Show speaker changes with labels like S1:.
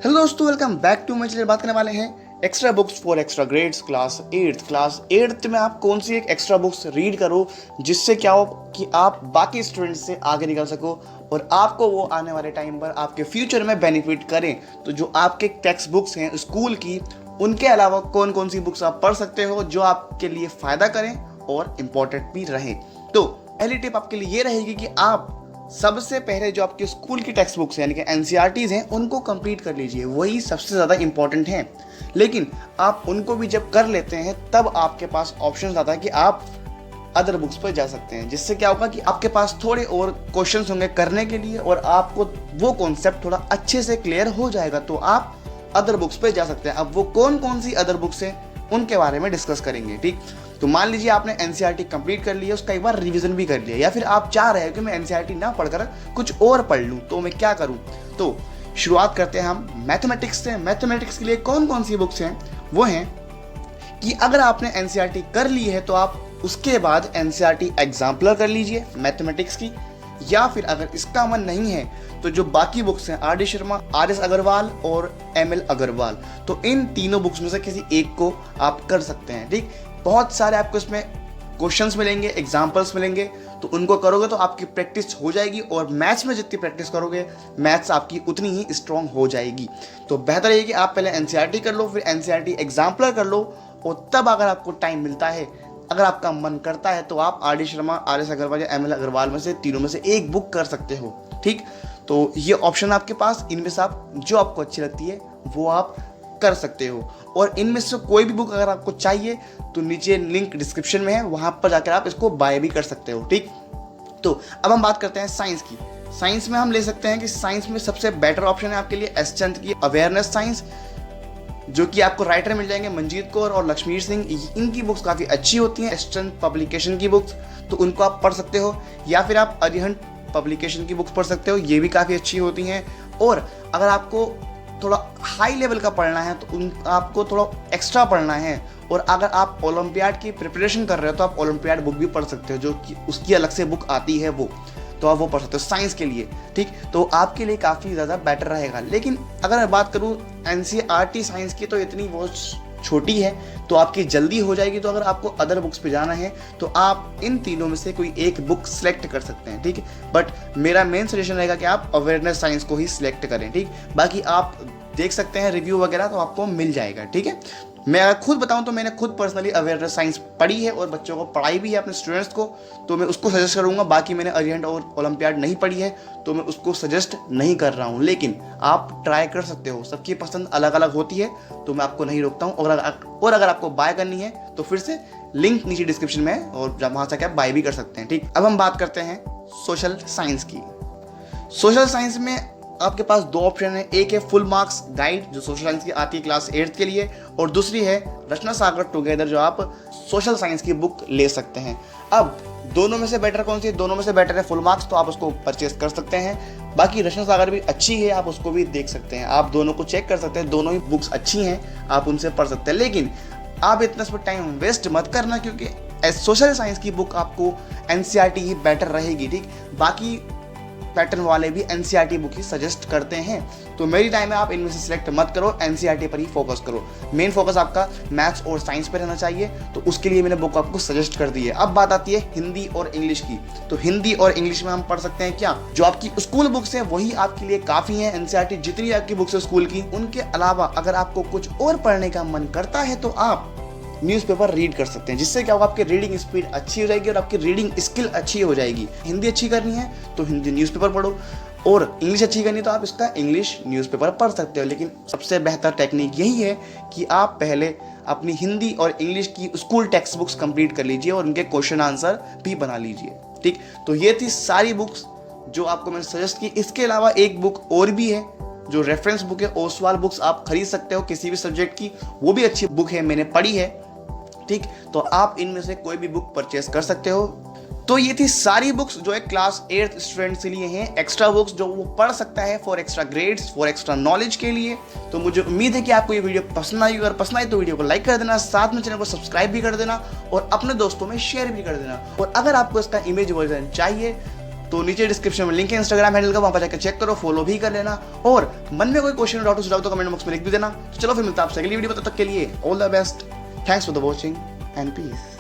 S1: Hello दोस्तों, welcome back to my channel. बात करने वाले हैं extra books for extra grades class 8th में आप कौन सी एक एक्स्ट्रा बुक्स रीड करो जिससे क्या हो कि आप बाकी स्टूडेंट्स से आगे निकल सको और आपको वो आने वाले टाइम पर आपके फ्यूचर में बेनिफिट करें। तो जो आपके टेक्स्ट बुक्स हैं स्कूल की, उनके अलावा कौन कौन सी बुक्स आप पढ़ सकते हो जो आपके लिए फ़ायदा करें और इम्पोर्टेंट भी रहें। तो पहली टिप आपके लिए ये रहेगी कि आप सबसे पहले जो आपके स्कूल की टेक्स्ट बुक्स हैं यानी कि एनसीईआरटीज़ हैं उनको कंप्लीट कर लीजिए, वही सबसे ज़्यादा इंपॉर्टेंट हैं। लेकिन आप उनको भी जब कर लेते हैं तब आपके पास ऑप्शन आता है कि आप अदर बुक्स पर जा सकते हैं, जिससे क्या होगा कि आपके पास थोड़े और क्वेश्चंस होंगे करने के लिए और आपको वो कॉन्सेप्ट थोड़ा अच्छे से क्लियर हो जाएगा। तो आप अदर बुक्स पे जा सकते हैं। अब वो कौन कौन सी अदर बुक्स हैं उनके बारे में डिस्कस करेंगे। ठीक, तो मान लीजिए आपने एनसीईआरटी कंप्लीट कर लिया, उसका एक बार रिवीजन भी कर लिया, या फिर आप चाह रहे हो कि मैं एनसीईआरटी ना पढ़कर कुछ और पढ़ लूँ, तो मैं क्या करूँ। तो शुरुआत करते हैं हम मैथमेटिक्स से। मैथमेटिक्स के लिए कौन कौन सी बुक्स हैं, वो हैं कि अगर आपने एनसीईआरटी कर ली है तो आप उसके बाद एनसीईआरटी एग्जाम्पलर कर लीजिए मैथमेटिक्स की, या फिर अगर इसका मन नहीं है तो जो बाकी बुक्स हैं R D Sharma, R S Agarwal और एम एल अग्रवाल, तो इन तीनों बुक्स में से किसी एक को आप कर सकते हैं। ठीक, बहुत सारे आपको इसमें क्वेश्चंस मिलेंगे, एग्जाम्पल्स मिलेंगे, तो उनको करोगे तो आपकी प्रैक्टिस हो जाएगी और मैथ्स में जितनी प्रैक्टिस करोगे मैथ्स आपकी उतनी ही स्ट्रांग हो जाएगी। तो बेहतर है कि आप पहले एनसीईआरटी कर लो, फिर एनसीईआरटी एग्जाम्पलर कर लो, और तब अगर आपको टाइम मिलता है, अगर आपका मन करता है, तो आप R D Sharma, R S Agarwal या एम एल अग्रवाल में से तीनों में से एक बुक कर सकते हो। ठीक, तो ये ऑप्शन आपके पास, इनमें से आप जो आपको अच्छी लगती है वो आप कर सकते हो। और इनमें से कोई भी बुक अगर आपको चाहिए तो नीचे लिंक डिस्क्रिप्शन में है, वहां पर जाकर आप इसको बाय भी कर सकते हो। ठीक, तो अब हम बात करते हैं साइंस की। साइंस में हम ले सकते हैं कि साइंस में सबसे बेटर ऑप्शन है आपके लिए एस चंद की अवेयरनेस साइंस, जो कि आपको राइटर मिल जाएंगे मंजीत कौर और लक्ष्मीर सिंह। इनकी बुक्स काफ़ी अच्छी होती हैं, एस चंद पब्लिकेशन की बुक्स, तो उनको आप पढ़ सकते हो। या फिर आप अरिहंत पब्लिकेशन की बुक्स पढ़ सकते हो, ये भी काफ़ी अच्छी होती हैं। और अगर आपको थोड़ा हाई लेवल का पढ़ना है तो आपको थोड़ा एक्स्ट्रा पढ़ना है, और अगर आप ओलंपियाड की प्रिपरेशन कर रहे हो तो आप ओलंपियाड बुक भी पढ़ सकते हो, जो कि उसकी अलग से बुक आती है, वो तो आप वो पढ़ सकते हो साइंस के लिए। ठीक, तो आपके लिए काफ़ी ज़्यादा बेटर रहेगा। लेकिन अगर मैं बात करूँ एनसीईआरटी साइंस की, तो इतनी वो छोटी है तो आपकी जल्दी हो जाएगी। तो अगर आपको अदर बुक्स पे जाना है तो आप इन तीनों में से कोई एक बुक सिलेक्ट कर सकते हैं। ठीक है, बट मेरा मेन सजेशन रहेगा कि आप अवेयरनेस साइंस को ही सिलेक्ट करें। ठीक, बाकी आप देख सकते हैं रिव्यू वगैरह, तो आपको मिल जाएगा। ठीक है, मैं अगर खुद बताऊं तो मैंने खुद पर्सनली अवेयरनेस साइंस पढ़ी है और बच्चों को पढ़ाई भी है, अपने स्टूडेंट्स को, तो मैं उसको सजेस्ट करूंगा। बाकी मैंने अरिहंत और ओलंपियाड नहीं पढ़ी है तो मैं उसको सजेस्ट नहीं कर रहा हूं, लेकिन आप ट्राई कर सकते हो। सबकी पसंद अलग अलग होती है, तो मैं आपको नहीं रोकता हूँ। और अगर आपको बाय करनी है तो फिर से लिंक नीचे डिस्क्रिप्शन में है और वहाँ से आप बाय भी कर सकते हैं। ठीक, अब हम बात करते हैं सोशल साइंस की। सोशल साइंस में आपके पास दो ऑप्शन है, एक है फुल मार्क्स गाइड जो सोशल साइंस की आती है क्लास 8th के लिए, और दूसरी है रचना सागर टुगेदर जो आप सोशल साइंस की बुक ले सकते हैं। अब दोनों में से बेटर कौन सी है? दोनों में से बेटर है फुल मार्क्स, तो आप उसको परचेज कर सकते हैं। बाकी रचना सागर भी अच्छी है, आप उसको भी देख सकते हैं, आप दोनों को चेक कर सकते हैं, दोनों ही बुक्स अच्छी हैं, आप उनसे पढ़ सकते हैं। लेकिन आप इतना इस पर टाइम वेस्ट मत करना, क्योंकि सोशल साइंस की बुक आपको एनसीईआरटी ही बेटर रहेगी। ठीक, बाकी पैटर्न वाले भी एनसीईआरटी बुक ही सजेस्ट करते हैं, तो मेरी टाइम में आप इनमें से सिलेक्ट मत करो, एनसीईआरटी पर ही फोकस करो। मेन फोकस आपका मैथ्स और साइंस पर रहना चाहिए, तो उसके लिए मैंने बुक आपको सजेस्ट कर दी है। अब बात आती है हिंदी और इंग्लिश की। तो हिंदी और इंग्लिश में हम पढ़ सकते हैं क्या, जो आपकी स्कूल बुक्स हैं वही आपके लिए काफ़ी हैं। एनसीईआरटी जितनी आपकी बुक्स है स्कूल की, उनके अलावा अगर आपको कुछ और पढ़ने का मन करता है तो आप न्यूज़पेपर रीड कर सकते हैं, जिससे क्या होगा आपकी रीडिंग स्पीड अच्छी हो जाएगी और आपकी रीडिंग स्किल अच्छी हो जाएगी। हिंदी अच्छी करनी है तो हिंदी न्यूज़पेपर पढ़ो, और इंग्लिश अच्छी करनी है तो आप इसका इंग्लिश न्यूज़पेपर पढ़ सकते हो। लेकिन सबसे बेहतर टेक्निक यही है कि आप पहले अपनी हिंदी और इंग्लिश की स्कूल टेक्स्ट बुक्स कंप्लीट कर लीजिए और उनके क्वेश्चन आंसर भी बना लीजिए। ठीक, तो ये थी सारी बुक्स जो आपको मैंने सजेस्ट की। इसके अलावा एक बुक और भी है जो रेफरेंस बुक है, ओसवाल बुक्स, आप खरीद सकते हो किसी भी सब्जेक्ट की, वो भी अच्छी बुक है, मैंने पढ़ी है। ठीक, तो आप इनमें से कोई भी बुक परचेस कर सकते हो। तो ये थी सारी बुक्स जो है क्लास 8th स्टूडेंट्स के लिए हैं, एक्स्ट्रा बुक्स जो वो पढ़ सकता है for extra grades, for extra knowledge के लिए। तो मुझे उम्मीद है कि आपको ये वीडियो पसंद आई। अगर पसंद आई तो वीडियो को लाइक कर देना, साथ में चैनल को सब्सक्राइब भी कर देना और अपने दोस्तों में शेयर भी कर देना। और अगर आपको इसका इमेज वर्जन चाहिए तो नीचे डिस्क्रिप्शन में लिंक है इंस्टाग्राम हैंडल का, वहां पर जाकर चेक करो, फॉलो भी कर लेना। और मन में कोई क्वेश्चन डाउट सुझाव तो कमेंट बॉक्स में लिख भी देना। तो चलो फिर मिलता है आपसे अगली वीडियो में, तब तक के लिए all the best, thanks for the watching and piece.